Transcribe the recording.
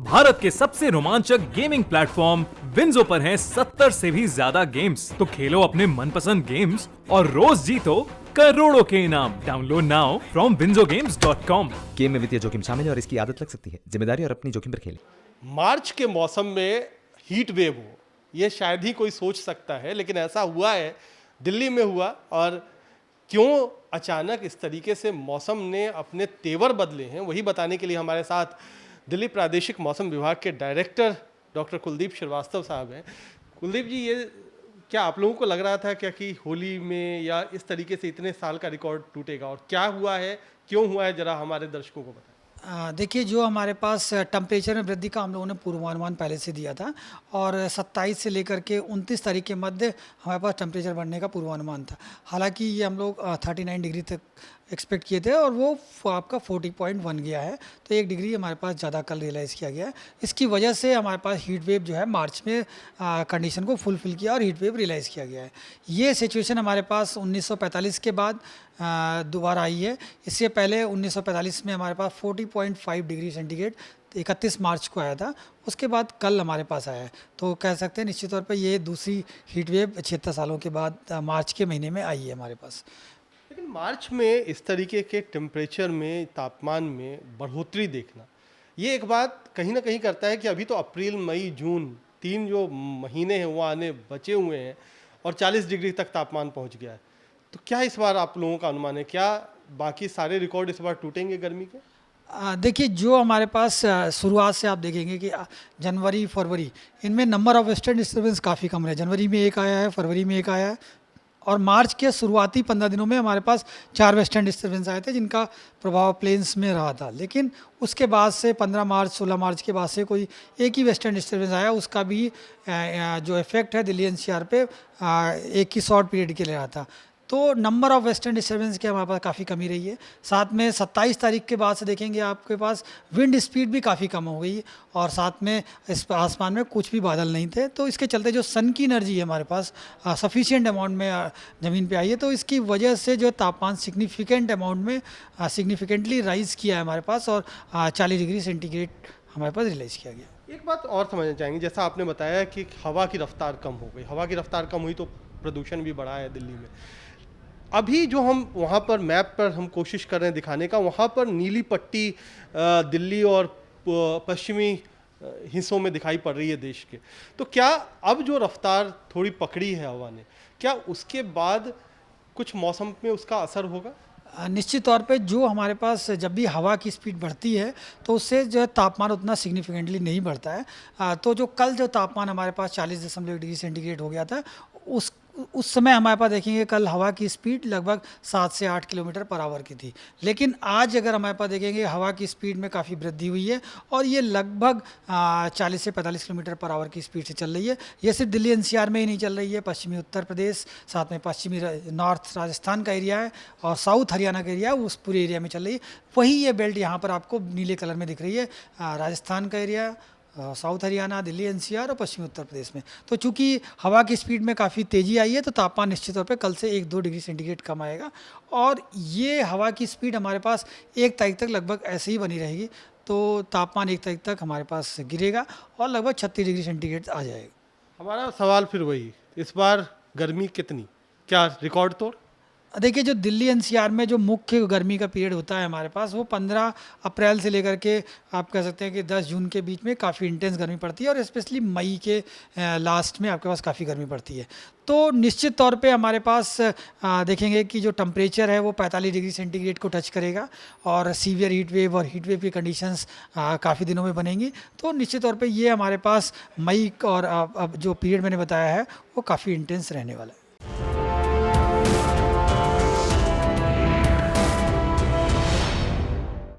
भारत के सबसे रोमांचक गेमिंग प्लेटफॉर्म विंजो पर हैं 70 से भी ज्यादा गेम्स। तो खेलो अपने मनपसंद गेम्स और रोज जीतो करोड़ों के इनाम। Download now from winzogames.com। Game में वित्तीय जोखिम शामिल है और इसकी आदत लग सकती है। जिम्मेदारी और अपनी जोखिम पर खेलें। मार्च के मौसम में हीट वेव हो, ये शायद ही कोई सोच सकता है, लेकिन ऐसा हुआ है, दिल्ली में हुआ। और क्यों अचानक इस तरीके से मौसम ने अपने तेवर बदले हैं, वही बताने के लिए हमारे साथ दिल्ली प्रादेशिक मौसम विभाग के डायरेक्टर डॉक्टर कुलदीप श्रीवास्तव साहब हैं। कुलदीप जी, ये क्या आप लोगों को लग रहा था क्या कि होली में या इस तरीके से इतने साल का रिकॉर्ड टूटेगा, और क्या हुआ है, क्यों हुआ है, जरा हमारे दर्शकों को बताएं। देखिए, जो हमारे पास टेम्परेचर में वृद्धि का हम लोगों ने पूर्वानुमान पहले से दिया था, और 27 से लेकर के 29 तारीख के मध्य हमारे पास टेम्परेचर बढ़ने का पूर्वानुमान था। हालांकि ये हम लोग 39 डिग्री तक एक्सपेक्ट किए थे, और वो आपका 40.1 गया है, तो 1 डिग्री हमारे पास ज़्यादा कल रियलाइज़ किया गया है। इसकी वजह से हमारे पास हीट वेव जो है मार्च में कंडीशन को फुलफिल किया और हीट वेव रियलाइज़ किया गया है। ये सिचुएशन हमारे पास 1945 के बाद दोबारा आई है। इससे पहले 1945 में हमारे पास 40.5 डिग्री सेंटीग्रेड 31 मार्च को आया था। उसके बाद कल हमारे पास आया है, तो कह सकते हैं निश्चित तौर पे ये दूसरी हीट वेव 76 सालों के बाद मार्च के महीने में आई है हमारे पास। लेकिन मार्च में इस तरीके के टेम्परेचर में, तापमान में बढ़ोतरी देखना, ये एक बात कहीं ना कहीं करता है कि अभी तो अप्रैल, मई, जून 3 जो महीने हैं वो आने बचे हुए हैं, और 40 डिग्री तक तापमान पहुंच गया है। तो क्या इस बार आप लोगों का अनुमान है, क्या बाकी सारे रिकॉर्ड इस बार टूटेंगे गर्मी के? देखिए, जो हमारे पास शुरुआत से आप देखेंगे कि जनवरी, फरवरी, इनमें नंबर ऑफ वेस्टर्न डिस्टर्बेंस काफ़ी कम रहे। जनवरी में एक आया है, फरवरी में एक आया है, और मार्च के शुरुआती 15 दिनों में हमारे पास 4 वेस्टर्न डिस्टर्बेंस आए थे, जिनका प्रभाव प्लेन्स में रहा था। लेकिन उसके बाद से 15 मार्च, 16 मार्च के बाद से कोई एक ही वेस्टर्न डिस्टर्बेंस आया, उसका भी जो इफेक्ट है दिल्ली एनसीआर पे एक ही शॉर्ट पीरियड के लिए रहा था। तो नंबर ऑफ वेस्टर्न डिस्टर्बेंस की हमारे पास काफ़ी कमी रही है। साथ में 27 तारीख के बाद से देखेंगे आपके पास विंड स्पीड भी काफ़ी कम हो गई, और साथ में इस आसमान में कुछ भी बादल नहीं थे। तो इसके चलते जो सन की एनर्जी है हमारे पास सफिशिएंट अमाउंट में ज़मीन पे आई है, तो इसकी वजह से जो तापमान सिग्निफिकेंट अमाउंट में सिग्निफिकेंटली राइज़ किया है हमारे पास, और 40 डिग्री सेंटीग्रेड हमारे पास रियलाइज़ किया गया। एक बात और समझना चाहेंगे, जैसा आपने बताया कि हवा की रफ्तार कम हो गई, हवा की रफ्तार कम हुई तो प्रदूषण भी बढ़ा है दिल्ली में। अभी जो हम वहाँ पर मैप पर हम कोशिश कर रहे हैं दिखाने का, वहाँ पर नीली पट्टी दिल्ली और पश्चिमी हिस्सों में दिखाई पड़ रही है देश के। तो क्या अब जो रफ्तार थोड़ी पकड़ी है हवा ने, क्या उसके बाद कुछ मौसम में उसका असर होगा? निश्चित तौर पे जो हमारे पास जब भी हवा की स्पीड बढ़ती है, तो उससे जो है तापमान उतना सिग्निफिकेंटली नहीं बढ़ता है। तो जो कल जो तापमान हमारे पास 40.1 डिग्री सेंटीग्रेड हो गया था, उस समय हमारे पास देखेंगे कल हवा की स्पीड लगभग 7 से 8 किलोमीटर पर आवर की थी। लेकिन आज अगर हमारे पास देखेंगे, हवा की स्पीड में काफ़ी वृद्धि हुई है, और ये लगभग 40 से 45 किलोमीटर पर आवर की स्पीड से चल रही है। ये सिर्फ दिल्ली एनसीआर में ही नहीं चल रही है, पश्चिमी उत्तर प्रदेश, साथ में पश्चिमी नॉर्थ राजस्थान का एरिया है, और साउथ हरियाणा का एरिया है, उस पूरे एरिया में चल रही है। वही ये बेल्ट यहाँ पर आपको नीले कलर में दिख रही है, राजस्थान का area, south Haryana, Delhi NCR और पश्चिमी उत्तर प्रदेश में। तो चूंकि हवा की स्पीड में काफ़ी तेज़ी आई है, तो तापमान निश्चित तौर पे कल से 1-2 डिग्री सेंटीग्रेड कम आएगा, और ये हवा की स्पीड हमारे पास 1 तारीख तक लगभग ऐसे ही बनी रहेगी। तो तापमान 1 तारीख तक हमारे पास गिरेगा, और लगभग 36 डिग्री सेंटीग्रेड आ जाएगा। हमारा सवाल फिर वही, इस बार गर्मी कितनी, क्या रिकॉर्ड तोड़? देखिए, जो दिल्ली एनसीआर में जो मुख्य गर्मी का पीरियड होता है हमारे पास, वो 15 अप्रैल से लेकर के आप कह सकते हैं कि 10 जून के बीच में काफ़ी इंटेंस गर्मी पड़ती है, और स्पेशली मई के लास्ट में आपके पास काफ़ी गर्मी पड़ती है। तो निश्चित तौर पे हमारे पास देखेंगे कि जो टेम्परेचर है वो 45 डिग्री सेंटीग्रेड को टच करेगा, और सीवियर हीट वेव और हीट वेव की कंडीशंस काफ़ी दिनों में बनेंगी। तो निश्चित तौर पे ये हमारे पास मई और अब जो पीरियड मैंने बताया है वो काफ़ी इंटेंस रहने वाला है।